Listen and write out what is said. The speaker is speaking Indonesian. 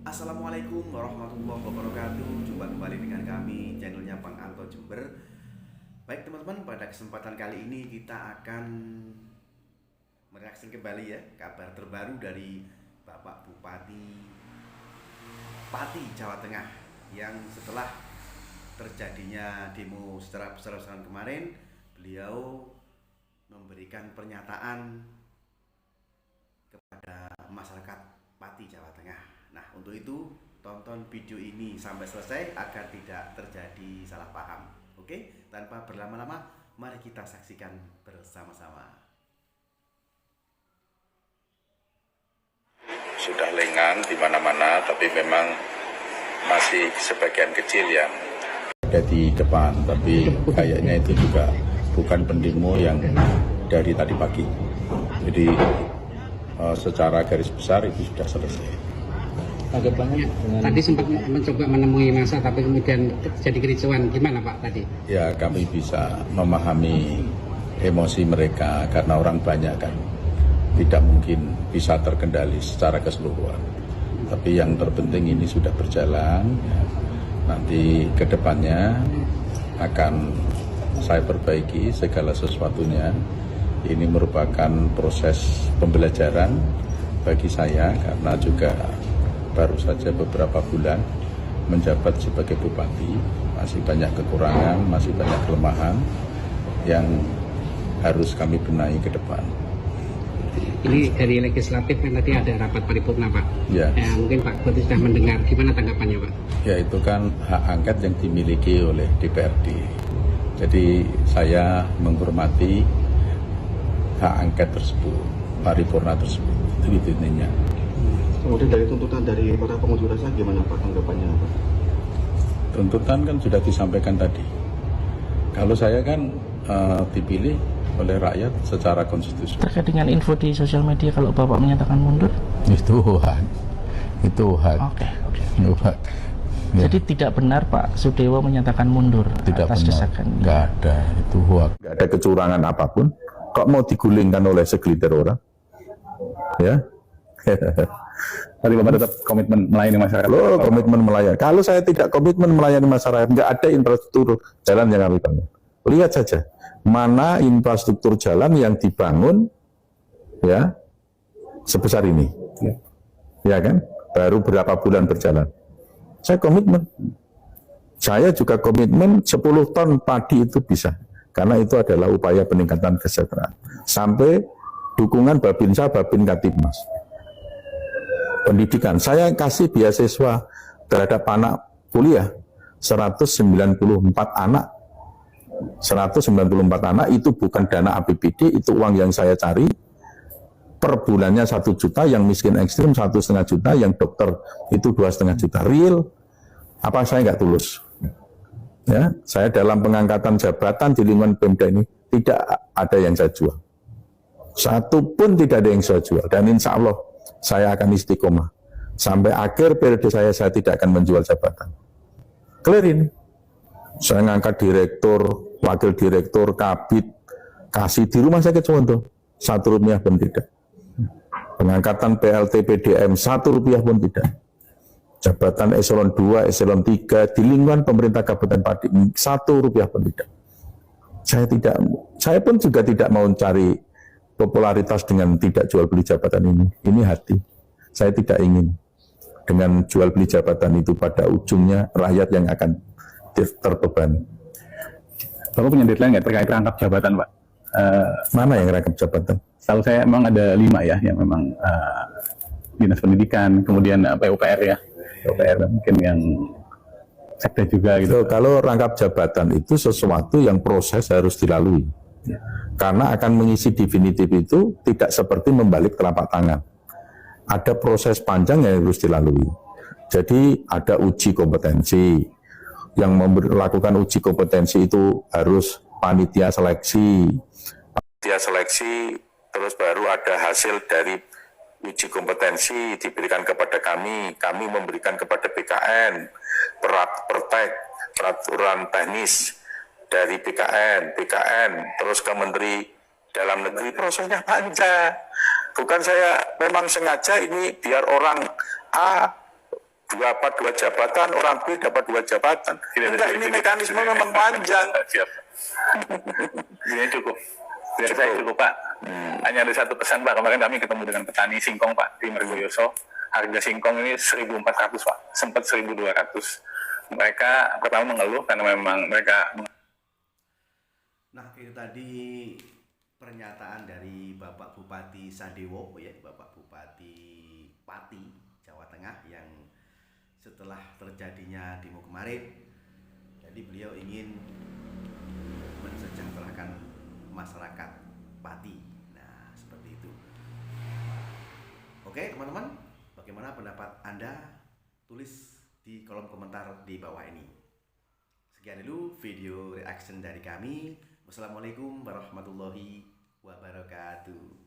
Assalamualaikum warahmatullahi wabarakatuh. Jumpa kembali dengan kami, channelnya Bang Anto Jember. Baik teman-teman, pada kesempatan kali ini kita akan mereaksi kembali ya kabar terbaru dari Bapak Bupati Pati, Jawa Tengah, yang setelah terjadinya demo secara besar-besaran kemarin, beliau memberikan pernyataan kepada masyarakat Pati, Jawa Tengah. Nah, untuk itu tonton video ini sampai selesai agar tidak terjadi salah paham. Oke, tanpa berlama-lama, mari kita saksikan bersama-sama. Sudah lengang di mana-mana, tapi memang masih sebagian kecil yang ada di depan, tapi kayaknya itu juga bukan pendemo yang dari tadi pagi. Jadi secara garis besar itu sudah selesai. Tanggapannya dengan... Tadi sempat mencoba menemui massa tapi kemudian terjadi kericuan, gimana Pak tadi? Ya, kami bisa memahami emosi mereka karena orang banyak kan, tidak mungkin bisa terkendali secara keseluruhan. Tapi yang terpenting ini sudah berjalan, ya. Nanti ke depannya akan saya perbaiki segala sesuatunya. Ini merupakan proses pembelajaran bagi saya karena juga baru saja beberapa bulan menjabat sebagai bupati, masih banyak kekurangan, masih banyak kelemahan yang harus kami benahi ke depan. Ini dari legislatif kan tadi ada rapat paripurna Pak. Ya. Mungkin Pak Bupati sudah mendengar, gimana tanggapannya Pak? Ya, itu kan hak angket yang dimiliki oleh DPRD. Jadi saya menghormati hak angket tersebut, paripurna tersebut. Itu intinya. Kemudian dari tuntutan dari para pengunjuk rasa gimana Pak tanggapannya Pak? Tuntutan kan sudah disampaikan tadi. Kalau saya kan dipilih oleh rakyat secara konstitusional. Terkait dengan info di sosial media kalau Bapak menyatakan mundur? Itu hak. Itu hak. Oke. Itu hak. Ya. Jadi tidak benar Pak Sudewo menyatakan mundur Tidak atas benar. desakan? Nggak ada. Itu hak. Nggak ada kecurangan apapun. Kok mau digulingkan oleh segelintir orang? Ya. Tadi Bapak tetap komitmen melayani masyarakat. Loh, komitmen melayani. Kalau saya tidak komitmen melayani masyarakat, nggak ada infrastruktur jalan yang kami bangun. Lihat saja, mana infrastruktur jalan yang dibangun, ya, sebesar ini, ya kan? Baru berapa bulan berjalan. Saya komitmen. Saya juga komitmen 10 ton padi itu bisa, karena itu adalah upaya peningkatan kesejahteraan. Sampai dukungan Babinsa, Babin Katibmas. Pendidikan, saya kasih beasiswa terhadap anak kuliah 194 anak. 194 anak itu bukan dana APBD, itu uang yang saya cari. Per bulannya 1 juta, yang miskin ekstrim 1,5 juta, yang dokter itu 2,5 juta. Real, apa saya nggak tulus? Ya, saya dalam pengangkatan jabatan di lingkungan Pemda ini tidak ada yang saya jual. Satu pun tidak ada yang saya jual, dan insya Allah saya akan istiqomah. Sampai akhir periode saya tidak akan menjual jabatan. Clear ini. Saya ngangkat direktur, wakil direktur, kabid, kasih di rumah sakit Suwondo. 1 rupiah pun tidak. Pengangkatan PLT PDM 1 rupiah pun tidak. Jabatan eselon 2, eselon 3 di lingkungan pemerintah Kabupaten Pati 1 rupiah pun tidak. Saya pun juga tidak mau cari popularitas dengan tidak jual beli jabatan ini. Ini hati. Saya tidak ingin dengan jual beli jabatan itu pada ujungnya rakyat yang akan terbebani. Bapak punya deadline nggak terkait rangkap jabatan Pak? Mana yang rangkap jabatan? Setahu saya memang ada 5 ya, yang memang Dinas Pendidikan, kemudian PUPR ya, PUPR mungkin yang sekda juga gitu. So, kalau rangkap jabatan itu sesuatu yang proses harus dilalui. Karena akan mengisi definitif itu tidak seperti membalik telapak tangan. Ada proses panjang yang harus dilalui. Jadi ada uji kompetensi. Yang melakukan uji kompetensi itu harus panitia seleksi. Panitia seleksi, terus baru ada hasil dari uji kompetensi diberikan kepada kami memberikan kepada BKN, peraturan teknis dari BKN, terus ke Menteri Dalam Negeri. Prosesnya panjang. Bukan saya memang sengaja ini biar orang A dua jabatan, orang B dapat 2 jabatan. Enggak, ini mekanisme memang panjang. Siap. Ini cukup. Biar saya cukup Pak. Hanya ada satu pesan Pak. Kemarin kami ketemu dengan petani singkong Pak di Margoyoso. Harga singkong ini 1.400 Pak. Sempat 1.200. Mereka pertama mengeluh karena memang mereka. Nah, itu tadi pernyataan dari Bapak Bupati Sadewo, ya, Bapak Bupati Pati, Jawa Tengah, yang setelah terjadinya demo kemarin, jadi beliau ingin mensejahterakan masyarakat Pati. Nah, seperti itu. Oke, teman-teman, bagaimana pendapat Anda? Tulis di kolom komentar di bawah ini. Sekian dulu video reaction dari kami. Wassalamualaikum warahmatullahi wabarakatuh.